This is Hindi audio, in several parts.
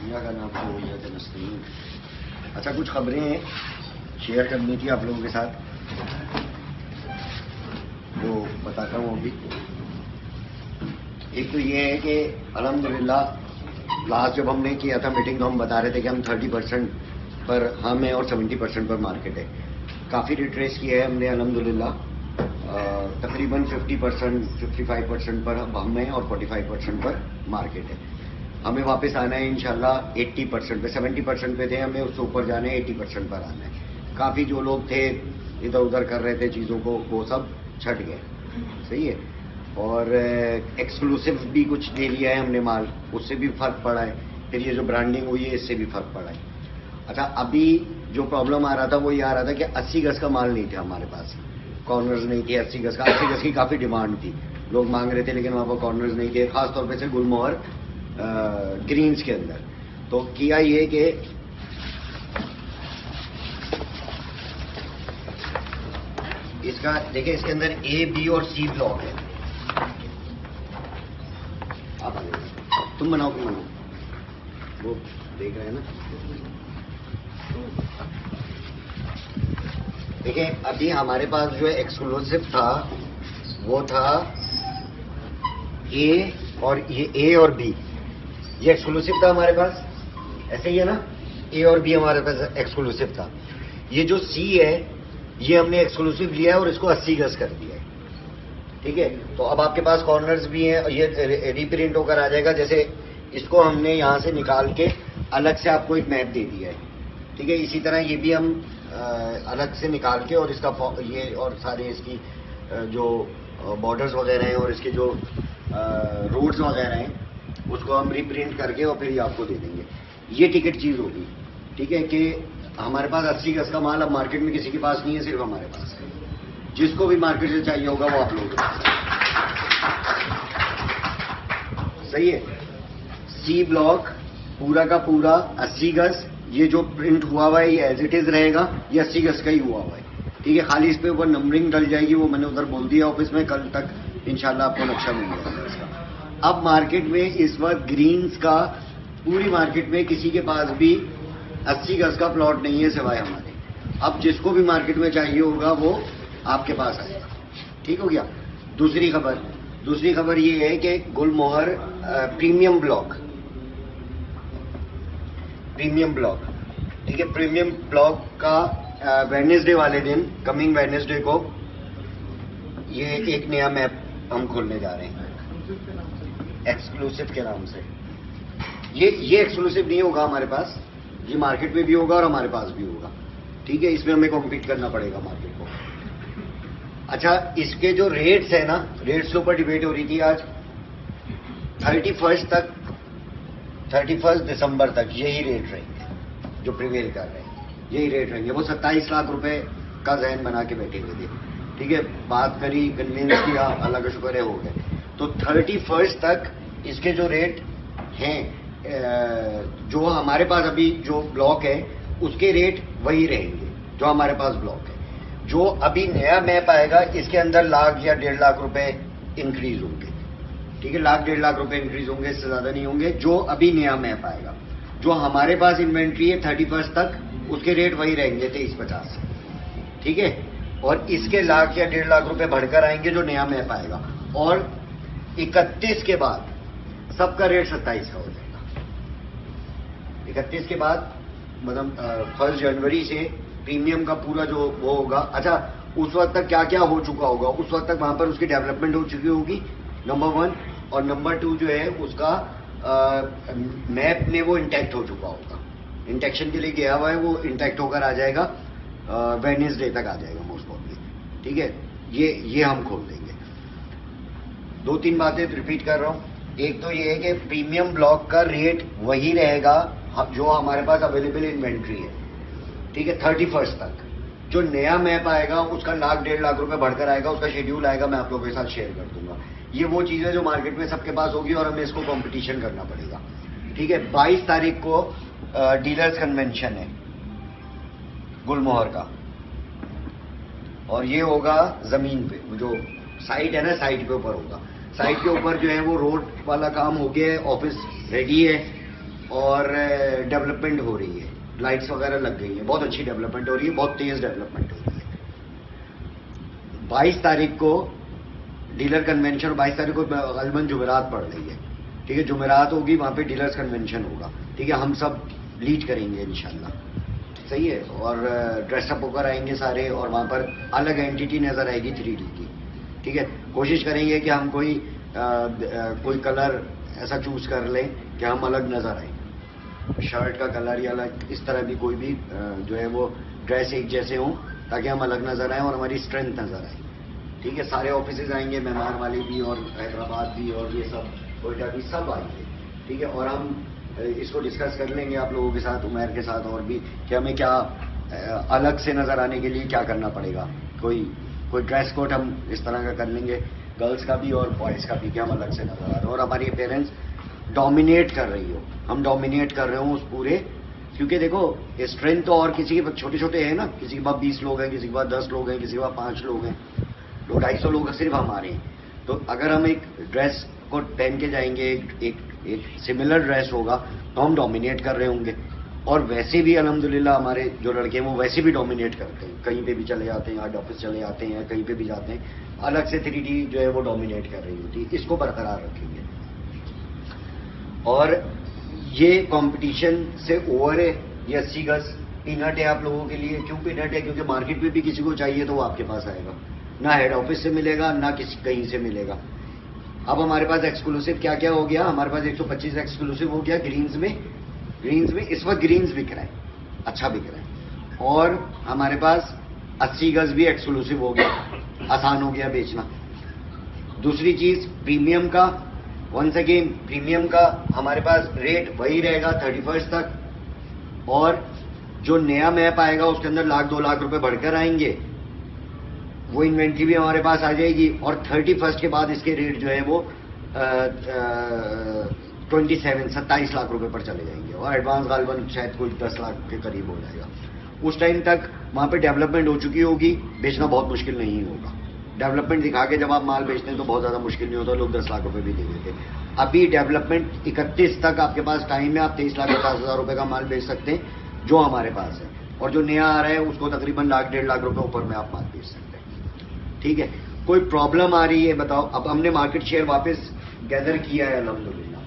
दुनिया का नाम तो वही है नस्तीन। अच्छा, कुछ खबरें शेयर करनी थी आप लोगों के साथ, वो बताता हूँ अभी। एक तो ये है कि अल्हम्दुलिल्लाह लास्ट जब हमने किया था मीटिंग तो हम बता रहे थे कि हम 30% पर हम हैं और 70% पर मार्केट है। काफ़ी रिट्रेस किया है हमने अल्हम्दुलिल्लाह। तकरीबन 50%, 55% पर हम हैं और 45% पर मार्केट है। हमें वापस आना है इंशाल्लाह 80% पे। 70% पे थे, हमें उससे ऊपर जाना है, 80% पर आना है। काफ़ी जो लोग थे इधर उधर कर रहे थे चीज़ों को, वो सब छट गए। सही है। और एक्सक्लूसिव भी कुछ ले लिया है हमने माल, उससे भी फर्क पड़ा है। फिर ये जो ब्रांडिंग हुई है इससे भी फर्क पड़ा है। अच्छा, अभी जो प्रॉब्लम आ रहा था वो ये आ रहा था कि 80 गज का माल नहीं था हमारे पास, कॉर्नर्स नहीं थे 80 गज का। 80 गज की काफ़ी डिमांड थी, लोग मांग रहे थे, लेकिन वहाँ पर कॉर्नर्स नहीं थे, खासतौर पर से गुलमोहर ग्रीन्स के अंदर। तो किया ये कि इसका देखिए, इसके अंदर ए, बी और सी ब्लॉक है। आप तुम बनाओ, वो देख रहे हैं ना। देखिए, अभी हमारे पास जो एक्सक्लूसिव था वो था ए, और ये ए और बी, ये एक्सक्लूसिव था हमारे पास, ऐसे ही है ना। ए और बी हमारे पास एक्सक्लूसिव था। ये जो सी है ये हमने एक्सक्लूसिव लिया है और इसको 80 गज कर दिया है। ठीक है, तो अब आपके पास कॉर्नर्स भी हैं और ये रीप्रिंट होकर आ जाएगा। जैसे इसको हमने यहाँ से निकाल के अलग से आपको एक मैप दे दिया है। ठीक है, इसी तरह ये भी हम अलग से निकाल के और इसका ये और सारे इसकी जो बॉर्डर्स वगैरह हैं और इसके जो रोड्स वगैरह हैं उसको हम रीप्रिंट करके और फिर ये आपको दे देंगे। ये टिकट चीज़ होगी। ठीक है, कि हमारे पास 80 गज का माल अब मार्केट में किसी के पास नहीं है, सिर्फ हमारे पास है। जिसको भी मार्केट से चाहिए होगा वो आप लोगों के पास है। सही है। सी ब्लॉक पूरा का पूरा 80 गज, ये जो प्रिंट हुआ हुआ है ये एज इट इज रहेगा, ये 80 गज का ही हुआ हुआ है। ठीक है, खाली इस पे ऊपर नंबरिंग डल जाएगी, वो मैंने उधर बोल दिया ऑफिस में, कल तक इंशाल्लाह आपको नक्शा मिल जाएगा इसका। अब मार्केट में इस वक्त ग्रीन्स का पूरी मार्केट में किसी के पास भी 80 गज का प्लॉट नहीं है सिवाय हमारे। अब जिसको भी मार्केट में चाहिए होगा वो आपके पास आएगा। ठीक हो गया। दूसरी खबर ये है कि गुलमोहर प्रीमियम ब्लॉक, ठीक है, प्रीमियम ब्लॉक का वेडनेसडे वाले दिन, कमिंग वेडनेसडे को ये एक नया मैप हम खोलने जा रहे हैं एक्सक्लूसिव के नाम से। ये एक्सक्लूसिव नहीं होगा हमारे पास, ये मार्केट में भी होगा और हमारे पास भी होगा। ठीक है, इसमें हमें कॉम्पीट करना पड़ेगा मार्केट को। अच्छा, इसके जो रेट्स है ना, रेट्स के ऊपर डिबेट हो रही थी आज। 31 दिसंबर तक यही रेट रहेंगे जो प्रिवेल कर रहे हैं, यही रेट रहेंगे। वो 27 लाख रुपए का जहन बना के बैठे हुए थे। ठीक है, बात करी, कन्विंस किया, अल्लाह का शुक्र है हो गए। तो 31 तक इसके जो रेट हैं, जो हमारे पास अभी जो ब्लॉक है उसके रेट वही रहेंगे जो हमारे पास ब्लॉक है। जो अभी नया मैप आएगा इसके अंदर लाख या 1.5 लाख रुपए इंक्रीज होंगे। ठीक है, लाख 1.5 लाख रुपए इंक्रीज होंगे, इससे ज्यादा नहीं होंगे। जो अभी नया मैप आएगा, जो हमारे पास इन्वेंट्री है 31 तक, उसके रेट वही रहेंगे 2350। ठीक है, और इसके लाख या 1.5 लाख रुपए बढ़कर आएंगे जो नया मैप आएगा। और 31 के बाद सबका रेट 27 का हो जाएगा। 31 के बाद मतलब 1 जनवरी से प्रीमियम का पूरा जो वो होगा। अच्छा, उस वक्त तक क्या क्या हो चुका होगा, उस वक्त तक वहां पर उसकी डेवलपमेंट हो चुकी होगी, नंबर 1। और नंबर 2 जो है उसका मैप में वो इंटैक्ट हो चुका होगा, इंटेक्शन के लिए गया हुआ है, वो इंटैक्ट होकर आ जाएगा, वेडनेसडे तक आ जाएगा मोस्ट प्रॉब्ली। ठीक है, ये हम खोल देंगे। 2-3 बातें रिपीट कर रहा हूं। एक तो ये है कि प्रीमियम ब्लॉक का रेट वही रहेगा जो हमारे पास अवेलेबल इन्वेंट्री है। ठीक है, 31 तक। जो नया मैप आएगा उसका लाख 1.5 लाख रुपए बढ़कर आएगा, उसका शेड्यूल आएगा, मैं आप लोगों के साथ शेयर कर दूंगा। ये वो चीज है जो मार्केट में सबके पास होगी और हमें इसको कंपटीशन करना पड़ेगा। ठीक है, 22 तारीख को डीलर्स कन्वेंशन है गुलमोहर का, और ये होगा जमीन पे, जो साइट है ना, साइट के ऊपर होगा। साइट के ऊपर जो है वो रोड वाला काम हो गया है, ऑफिस रेडी है। और डेवलपमेंट हो रही है, लाइट्स वगैरह लग गई है, बहुत अच्छी डेवलपमेंट हो रही है, बहुत तेज डेवलपमेंट हो रही है। 22 तारीख को डीलर कन्वेंशन, 22 तारीख को गलबन जुमेरात पड़ रही है, ठीक है, जुमेरात होगी, वहां पे डीलर्स कन्वेंशन होगा, ठीक है, हम सब लीड करेंगे इंशाल्लाह, सही है। और ड्रेसअप होकर आएंगे सारे, और वहां पर अलग एंटिटी नजर आएगी 3D की, ठीक है। कोशिश करेंगे कि हम कोई कलर ऐसा चूज कर लें कि हम अलग नजर आए, शर्ट का कलर या अलग, इस तरह भी कोई भी जो है वो ड्रेस एक जैसे हों, ताकि हम अलग नजर आए और हमारी स्ट्रेंथ नजर आए, ठीक है। सारे ऑफिसेज आएंगे, मेहमान वाले भी और हैदराबाद भी और ये सब कोयटा भी सब आएंगे, ठीक है। और हम इसको डिस्कस कर लेंगे आप लोगों के साथ, उमैर के साथ और भी, कि हमें क्या अलग से नजर आने के लिए क्या करना पड़ेगा। कोई ड्रेस कोड हम इस तरह का कर लेंगे, गर्ल्स का भी और बॉयज का भी, कि हम अलग से नजर आ रहे हो और हमारी पेरेंट्स डोमिनेट कर रही हो, हम डोमिनेट कर रहे हो उस पूरे, क्योंकि देखो स्ट्रेंथ तो और किसी के छोटे छोटे हैं ना, किसी के पास 20 लोग हैं, किसी के पास 10 लोग हैं, किसी के पास 5 लोग हैं, 250 लोग सिर्फ हमारे हैं। तो अगर हम एक ड्रेस को पहन के जाएंगे, एक सिमिलर ड्रेस होगा, तो हम डोमिनेट कर रहे होंगे। और वैसे भी अल्हम्दुलिल्लाह हमारे जो लड़के हैं वो वैसे भी डोमिनेट करते हैं, कहीं पे भी चले जाते हैं, हेड ऑफिस चले जाते हैं, कहीं पे भी जाते हैं, अलग से 3D जो है वो डोमिनेट कर रही होती है, इसको बरकरार रखेंगे। और ये कंपटीशन से ओवर है, ये 80 गज पीनट है आप लोगों के लिए। क्यों पीनट है? क्योंकि मार्केट में भी किसी को चाहिए तो वो आपके पास आएगा, ना हेड ऑफिस से मिलेगा ना किसी कहीं से मिलेगा। अब हमारे पास एक्सक्लूसिव क्या क्या हो गया, हमारे पास 125 एक्सक्लूसिव हो गया ग्रीन्स में इस वक्त ग्रीन्स बिक रहा है, अच्छा बिक रहा है। और हमारे पास 80 गज भी एक्सक्लूसिव हो गया, आसान हो गया बेचना। दूसरी चीज प्रीमियम का, वंस अगेन प्रीमियम का हमारे पास रेट वही रहेगा 31 तक, और जो नया मैप आएगा उसके अंदर 1-2 लाख रुपए बढ़कर आएंगे, वो इन्वेंट्री भी हमारे पास आ जाएगी। और 31 के बाद इसके रेट जो है वो 27 लाख रुपए पर चले जाएंगे, और एडवांस गालबन शायद कोई 10 लाख के करीब हो जाएगा। उस टाइम तक वहां पे डेवलपमेंट हो चुकी होगी, बेचना बहुत मुश्किल नहीं होगा। डेवलपमेंट दिखा के जब आप माल बेचते हैं तो बहुत ज्यादा मुश्किल नहीं होता, लोग 10 लाख रुपए भी दे देते। अभी डेवलपमेंट 31 तक आपके पास टाइम है, आप 23,50,000 रुपए का माल बेच सकते हैं जो हमारे पास है, और जो नया आ रहा है उसको तकरीबन 1-1.5 लाख रुपए ऊपर में आप माल बेच सकते हैं, ठीक है। कोई प्रॉब्लम आ रही है बताओ? अब हमने मार्केट शेयर वापस गैदर किया है अल्हम्दुलिल्लाह,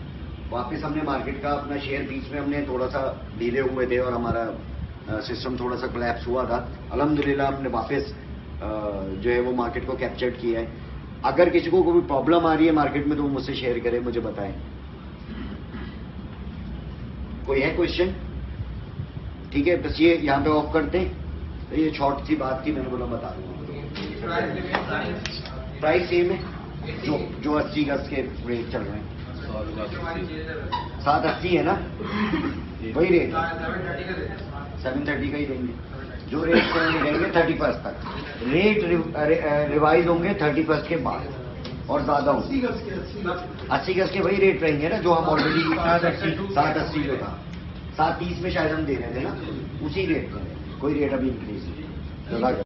वापस हमने मार्केट का अपना शेयर, बीच में हमने थोड़ा सा ढीले हुए थे और हमारा सिस्टम थोड़ा सा कोलैप्स हुआ था, अल्हम्दुलिल्लाह हमने वापस जो है वो मार्केट को कैप्चर किया है। अगर किसी को कोई प्रॉब्लम आ रही है मार्केट में तो वो मुझसे शेयर करे, मुझे बताएं। कोई है क्वेश्चन? ठीक है, बस ये यहाँ पे ऑफ करते हैं। ये शॉर्ट सी बात थी, मैंने बोला बता दूंगा। प्राइस सेम है जो 80 गज के रेट चल रहे हैं, 780 है ना, वही रेट 730 का ही देंगे, जो रेट रहेंगे 31 तक। रेट रिवाइज होंगे 31 के बाद, और ज्यादा होंगे 80 गज के वही रेट रहेंगे ना जो हम ऑलरेडी 780 जो था, 730 में शायद हम दे रहे थे ना, उसी रेट में, कोई रेट अभी इंक्रीज नहीं।